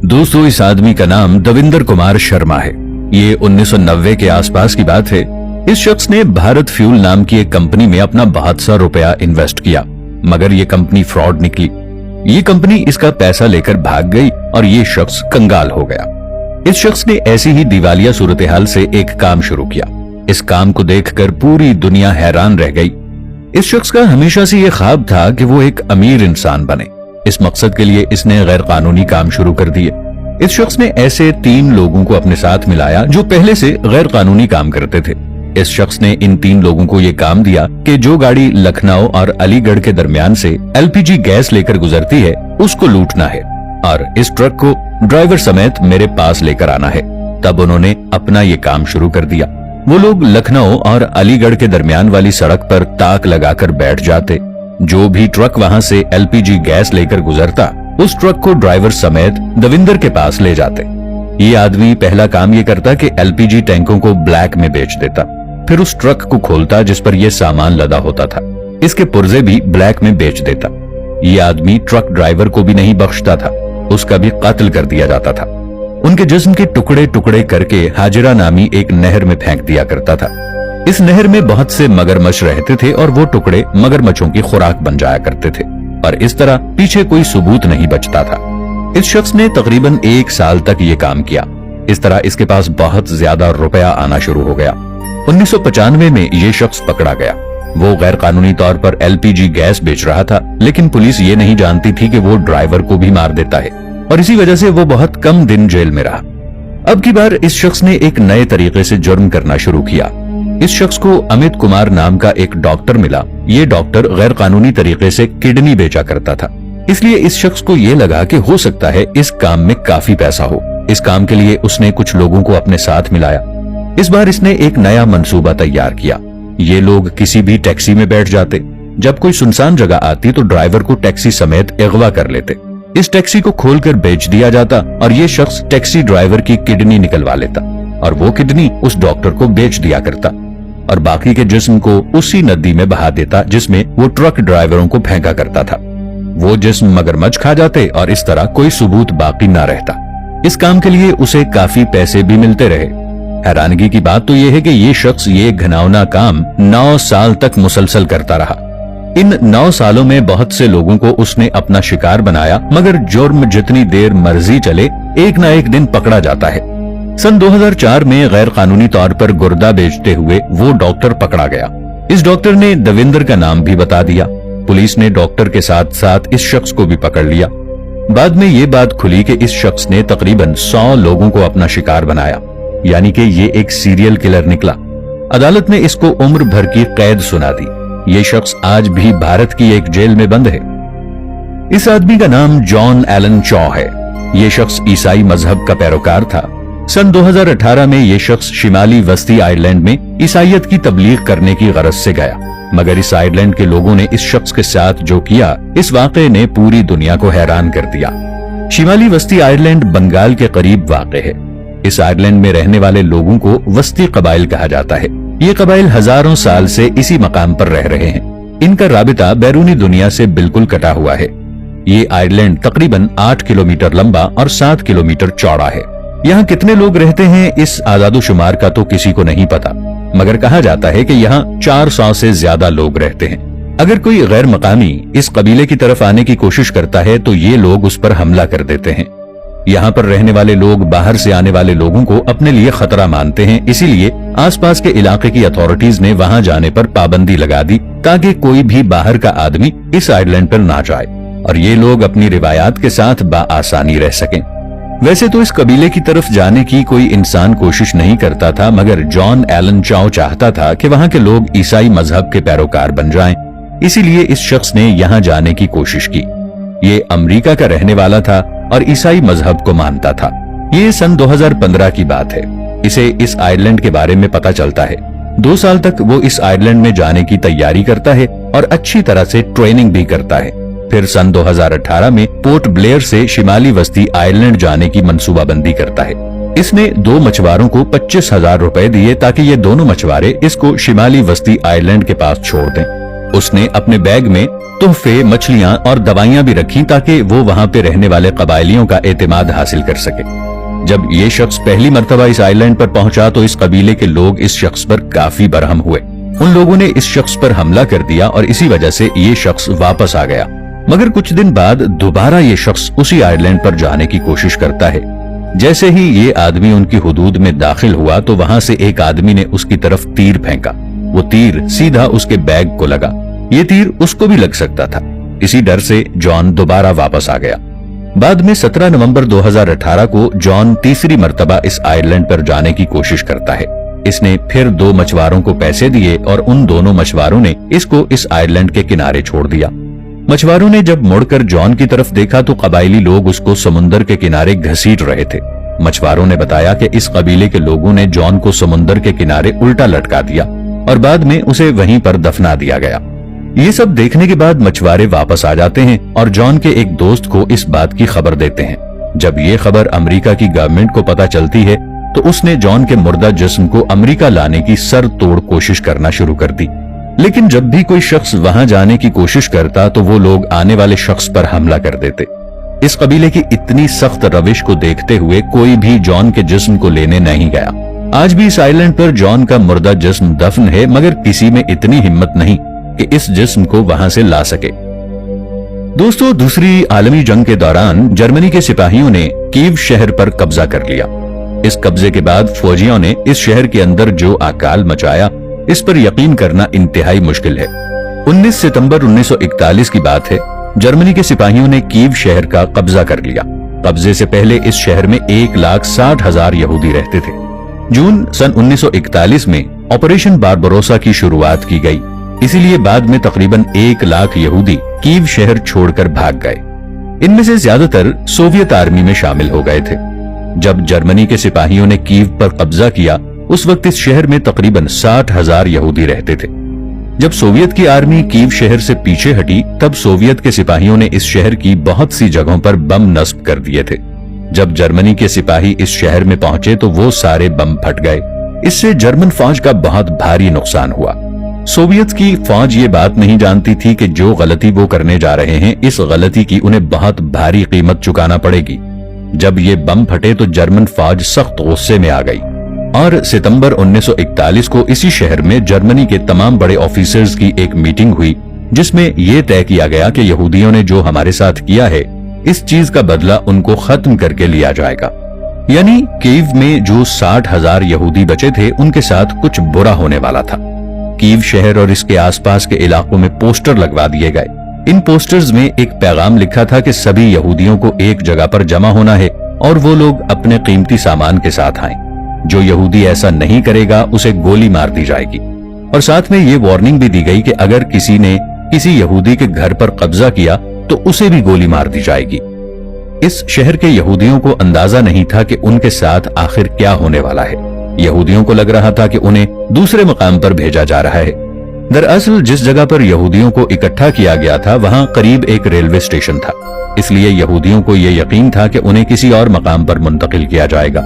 दोस्तों, इस आदमी का नाम दविंदर कुमार शर्मा है। ये 1990 के आसपास की बात है। इस शख्स ने भारत फ्यूल नाम की एक कंपनी में अपना 72 रुपया इन्वेस्ट किया, मगर ये कंपनी फ्रॉड निकली। ये कंपनी इसका पैसा लेकर भाग गई और ये शख्स कंगाल हो गया। इस शख्स ने ऐसी ही दिवालिया सूरत-ए-हाल से एक काम शुरू किया। इस काम को देखकर पूरी दुनिया हैरान रह गई। इस शख्स का हमेशा से ये ख्वाब था कि वो एक अमीर इंसान बने। इस मकसद के लिए इसने गैर कानूनी काम शुरू कर दिए। इस शख्स ने ऐसे 3 लोगों को अपने साथ मिलाया जो पहले से गैर कानूनी काम करते थे। इस शख्स ने इन 3 लोगों को ये काम दिया कि जो गाड़ी लखनऊ और अलीगढ़ के दरमियान से एलपीजी गैस लेकर गुजरती है उसको लूटना है और इस ट्रक को ड्राइवर समेत मेरे पास लेकर आना है। तब उन्होंने अपना ये काम शुरू कर दिया। वो लोग लखनऊ और अलीगढ़ के दरमियान वाली सड़क पर ताक लगाकर बैठ जाते। जो भी ट्रक वहां से एलपीजी गैस लेकर गुजरता उस ट्रक को ड्राइवर समेत दविंदर के पास ले जाते। ये आदमी पहला काम ये करता कि एलपीजी टैंकों को ब्लैक में बेच देता, फिर उस ट्रक को खोलता जिस पर यह सामान लदा होता था। इसके पुर्जे भी ब्लैक में बेच देता। ये आदमी ट्रक ड्राइवर को भी नहीं बख्शता था, उसका भी कत्ल कर दिया जाता था। उनके जिस्म के टुकड़े टुकड़े करके हाजिरा नामी एक नहर में फेंक दिया करता था। इस नहर में बहुत से मगरमच्छ रहते थे और वो टुकड़े मगरमच्छों की खुराक बन जाया करते थे और इस तरह पीछे कोई सबूत नहीं बचता था। इस शख्स ने तकरीबन 1 साल तक ये काम किया। इस तरह इसके पास बहुत ज्यादा रुपया आना शुरू हो गया। 1995 में ये शख्स पकड़ा गया। वो गैर कानूनी तौर पर एलपीजी गैस बेच रहा था, लेकिन पुलिस ये नहीं जानती थी कि वो ड्राइवर को भी मार देता है और इसी वजह से वो बहुत कम दिन जेल में रहा। अब की बार इस शख्स ने एक नए तरीके से जुर्म करना शुरू किया। इस शख्स को अमित कुमार नाम का एक डॉक्टर मिला। ये डॉक्टर गैर कानूनी तरीके से किडनी बेचा करता था, इसलिए इस शख्स को ये लगा कि हो सकता है इस काम में काफी पैसा हो। इस काम के लिए उसने कुछ लोगों को अपने साथ मिलाया। इस बार इसने एक नया मंसूबा तैयार किया। ये लोग किसी भी टैक्सी में बैठ जाते। जब कोई सुनसान जगह आती तो ड्राइवर को टैक्सी समेत अगवा कर लेते। इस टैक्सी को खोलकर बेच दिया जाता और ये शख्स टैक्सी ड्राइवर की किडनी निकलवा लेता और वो किडनी उस डॉक्टर को बेच दिया करता और बाकी के जिस्म को उसी नदी में बहा देता जिसमें वो ट्रक ड्राइवरों को फेंका करता था। वो जिस्म मगरमच्छ खा जाते और इस तरह कोई सबूत बाकी ना रहता। इस काम के लिए उसे काफी पैसे भी मिलते रहे। हैरानगी की बात तो यह है कि ये शख्स ये घिनौना काम 9 साल तक मुसलसल करता रहा। इन 9 सालों में बहुत से लोगों को उसने अपना शिकार बनाया, मगर जुर्म जितनी देर मर्जी चले एक ना एक दिन पकड़ा जाता है। सन 2004 में गैर कानूनी तौर पर गुर्दा बेचते हुए वो डॉक्टर पकड़ा गया। इस डॉक्टर ने दविंदर का नाम भी बता दिया। पुलिस ने डॉक्टर के साथ साथ इस शख्स को भी पकड़ लिया। बाद में ये बात खुली कि इस शख्स ने तकरीबन 100 लोगों को अपना शिकार बनाया, यानी कि ये एक सीरियल किलर निकला। अदालत ने इसको उम्र भर की कैद सुना दी। ये शख्स आज भी भारत की एक जेल में बंद है। इस आदमी का नाम जॉन एलन चॉ है। ये शख्स ईसाई मजहब का पैरोकार था। सन 2018 में ये शख्स शिमाली वस्ती आयरलैंड में ईसाइयत की तबलीग करने की गरज से गया, मगर इस आयरलैंड के लोगों ने इस शख्स के साथ जो किया, इस वाक़े ने पूरी दुनिया को हैरान कर दिया। शिमाली वस्ती आयरलैंड बंगाल के करीब वाक़े है। इस आयरलैंड में रहने वाले लोगों को वस्ती कबाइल कहा जाता है। ये कबाइल हजारों साल से इसी मकाम पर रह रहे हैं। इनका राबिता बैरूनी दुनिया से बिल्कुल कटा हुआ है। ये आयरलैंड तकरीबन 8 किलोमीटर लंबा और 7 किलोमीटर चौड़ा है। यहाँ कितने लोग रहते हैं इस आदादोशुमार का तो किसी को नहीं पता, मगर कहा जाता है कि यहाँ 400 से ज्यादा लोग रहते हैं। अगर कोई गैर मकामी इस कबीले की तरफ आने की कोशिश करता है तो ये लोग उस पर हमला कर देते हैं। यहाँ पर रहने वाले लोग बाहर से आने वाले लोगों को अपने लिए खतरा मानते हैं, इसीलिए आसपास के इलाके की अथॉरिटीज ने वहाँ जाने पर पाबंदी लगा दी ताकि कोई भी बाहर का आदमी इस आइलैंड पर ना जाए और ये लोग अपनी रिवायात के साथ बाआसानी रह सकें। वैसे तो इस कबीले की तरफ जाने की कोई इंसान कोशिश नहीं करता था, मगर जॉन एलन चॉ चाहता था कि वहाँ के लोग ईसाई मजहब के पैरोकार बन जाएं। इसीलिए इस शख्स ने यहाँ जाने की कोशिश की। ये अमेरिका का रहने वाला था और ईसाई मजहब को मानता था। ये सन 2015 की बात है। इसे इस आयरलैंड के बारे में पता चलता है। 2 साल तक वो इस आयरलैंड में जाने की तैयारी करता है और अच्छी तरह से ट्रेनिंग भी करता है। फिर सन 2018 में पोर्ट ब्लेयर से शिमाली वस्ती आयरलैंड जाने की मंसूबाबंदी करता है। इसने 2 मछुआरों को 25,000 रुपए दिए ताकि ये दोनों मछुआरे इसको शिमाली वस्ती आयरलैंड के पास छोड़ दें। उसने अपने बैग में तोहफे, मछलियां और दवाइयां भी रखी ताकि वो वहां पे रहने वाले कबायलियों का एतमाद हासिल कर सके। जब ये शख्स पहली मर्तबा इस आइलैंड पर पहुंचा तो इस कबीले के लोग इस शख्स पर काफी बरहम हुए। उन लोगों ने इस शख्स पर हमला कर दिया और इसी वजह से ये शख्स वापस आ गया। मगर कुछ दिन बाद दोबारा ये शख्स उसी आइलैंड पर जाने की कोशिश करता है। जैसे ही ये आदमी उनकी हुदूद में दाखिल हुआ तो वहां से एक आदमी ने उसकी तरफ तीर फेंका। वो तीर सीधा उसके बैग को लगा। ये तीर उसको भी लग सकता था। इसी डर से जॉन दोबारा वापस आ गया। बाद में 17 नवंबर 2018 को जॉन तीसरी मर्तबा इस आइलैंड पर जाने की कोशिश करता है। इसने फिर 2 मछुआरों को पैसे दिए और उन दोनों मछुआरों ने इसको इस आइलैंड के किनारे छोड़ दिया। मछुआरों ने जब मुड़कर जॉन की तरफ देखा तो कबायली लोग उसको समुद्र के किनारे घसीट रहे थे। मछुआरों ने बताया कि इस कबीले के लोगों ने जॉन को समुद्र के किनारे उल्टा लटका दिया और बाद में उसे वहीं पर दफना दिया गया। ये सब देखने के बाद मछुआरे वापस आ जाते हैं और जॉन के एक दोस्त को इस बात की खबर देते हैं। जब ये खबर अमेरिका की गवर्नमेंट को पता चलती है तो उसने जॉन के मुर्दा जिस्म को अमेरिका लाने की सर तोड़ कोशिश करना शुरू कर दी। लेकिन जब भी कोई शख्स वहां जाने की कोशिश करता तो वो लोग आने वाले शख्स पर हमला कर देते। इस कबीले की इतनी सख्त रविश को देखते हुए कोई भी जॉन के जिस्म को लेने नहीं गया। आज भी इस आइलैंड पर जॉन का मुर्दा जिस्म दफन है, मगर किसी में इतनी हिम्मत नहीं कि इस जिस्म को वहां से ला सके। दोस्तों, दूसरी आलमी जंग के दौरान जर्मनी के सिपाहियों ने कीव शहर पर कब्जा कर लिया। इस कब्जे के बाद फौजियों ने इस शहर के अंदर जो अकाल मचाया, इस पर यकीन करना इंतहाई मुश्किल है। 19 सितंबर 1941 की बात है। जर्मनी के सिपाहियों ने कीव शहर का कब्जा कर लिया। कब्जे से पहले इस शहर में 1,60,000 यहूदी रहते थे। जून सन 1941 में ऑपरेशन बारबरोसा की शुरुआत की गई। इसीलिए बाद में तकरीबन 1 लाख यहूदी कीव शहर छोड़कर भाग गए। इनमें से ज्यादातर सोवियत आर्मी में शामिल हो गए थे। जब जर्मनी के सिपाहियों ने कीव पर कब्जा किया उस वक्त इस शहर में तकरीबन 60,000 यहूदी रहते थे। जब सोवियत की आर्मी कीव शहर से पीछे हटी तब सोवियत के सिपाहियों ने इस शहर की बहुत सी जगहों पर बम नस्ब कर दिए थे। जब जर्मनी के सिपाही इस शहर में पहुंचे तो वो सारे बम फट गए। इससे जर्मन फौज का बहुत भारी नुकसान हुआ। सोवियत की फौज ये बात नहीं जानती थी कि जो गलती वो करने जा रहे हैं, इस गलती की उन्हें बहुत भारी कीमत चुकाना पड़ेगी। जब ये बम फटे तो जर्मन फौज सख्त गुस्से में आ गई और सितंबर 1941 को इसी शहर में जर्मनी के तमाम बड़े ऑफिसर्स की एक मीटिंग हुई, जिसमें यह तय किया गया कि यहूदियों ने जो हमारे साथ किया है, इस चीज का बदला उनको खत्म करके लिया जाएगा। यानी कीव में जो 60,000 यहूदी बचे थे, उनके साथ कुछ बुरा होने वाला था। कीव शहर और इसके आसपास के इलाकों में पोस्टर लगवा दिए गए। इन पोस्टर्स में एक पैगाम लिखा था कि सभी यहूदियों को एक जगह पर जमा होना है और वो लोग अपने कीमती सामान के साथ आएं। जो यहूदी ऐसा नहीं करेगा उसे गोली मार दी जाएगी। और साथ में ये वार्निंग भी दी गई कि अगर किसी ने किसी यहूदी के घर पर कब्जा किया तो उसे भी गोली मार दी जाएगी। इस शहर के यहूदियों को अंदाजा नहीं था कि उनके साथ आखिर क्या होने वाला है। यहूदियों को लग रहा था कि उन्हें दूसरे मकाम पर भेजा जा रहा है। दरअसल जिस जगह पर यहूदियों को इकट्ठा किया गया था वहां करीब एक रेलवे स्टेशन था, इसलिए यहूदियों को यह यकीन था कि उन्हें किसी और मकाम पर मुंतकिल किया जाएगा।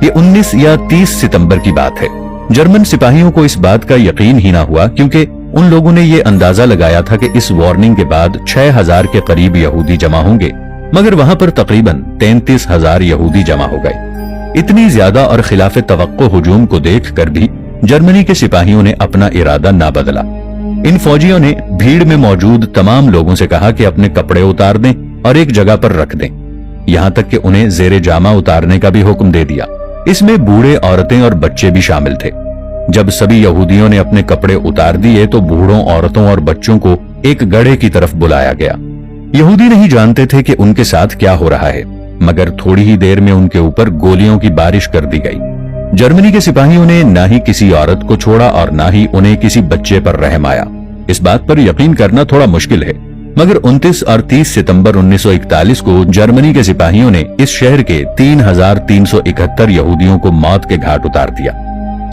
ये 19 या 30 सितंबर की बात है। जर्मन सिपाहियों को इस बात का यकीन ही ना हुआ, क्योंकि उन लोगों ने ये अंदाजा लगाया था कि इस वार्निंग के बाद 6,000 के करीब यहूदी जमा होंगे, मगर वहां पर तकरीबन 33,000 यहूदी जमा हो गए। इतनी ज्यादा और खिलाफ तवक्को हुजूम को देखकर भी जर्मनी के सिपाहियों ने अपना इरादा ना बदला। इन फौजियों ने भीड़ में मौजूद तमाम लोगों से कहा कि अपने कपड़े उतार दें और एक जगह पर रख दें। यहां तक कि उन्हें जेरे जामा उतारने का भी हुक्म दे दिया। इसमें बूढ़े, औरतें और बच्चे भी शामिल थे। जब सभी यहूदियों ने अपने कपड़े उतार दिए तो बूढ़ों, औरतों और बच्चों को एक गड्ढे की तरफ बुलाया गया। यहूदी नहीं जानते थे कि उनके साथ क्या हो रहा है, मगर थोड़ी ही देर में उनके ऊपर गोलियों की बारिश कर दी गई। जर्मनी के सिपाहियों ने ना ही किसी औरत को छोड़ा और ना ही उन्हें किसी बच्चे पर रहम आया। इस बात पर यकीन करना थोड़ा मुश्किल है, मगर 29 और 30 सितंबर 1941 को जर्मनी के सिपाहियों ने इस शहर के 3,371 यहूदियों को मौत के घाट उतार दिया।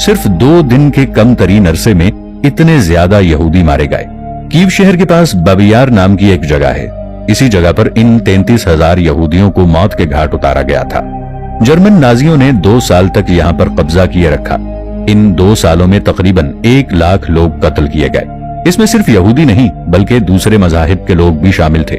सिर्फ 2 दिन के कम तरीन अरसे में इतने ज्यादा यहूदी मारे गए। कीव शहर के पास बबियार नाम की एक जगह है। इसी जगह पर इन 33,000 यहूदियों को मौत के घाट उतारा गया था। जर्मन नाजियों ने 2 साल तक यहाँ पर कब्जा किए रखा। इन 2 सालों में तकरीबन 1 लाख लोग कत्ल किए गए। इसमें सिर्फ यहूदी नहीं बल्कि दूसरे मजाहिब के लोग भी शामिल थे।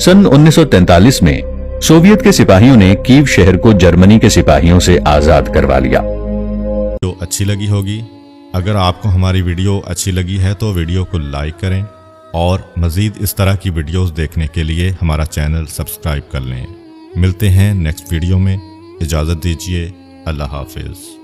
सन 1943 में सोवियत के सिपाहियों ने कीव शहर को जर्मनी के सिपाहियों से आजाद करवा लिया। वीडियो अच्छी लगी होगी। अगर आपको हमारी वीडियो अच्छी लगी है तो वीडियो को लाइक करें और मज़ीद इस तरह की वीडियोस देखने के लिए हमारा चैनल सब्सक्राइब कर लें। मिलते हैं नेक्स्ट वीडियो में। इजाज़त दीजिए। अल्लाह हाफिज़।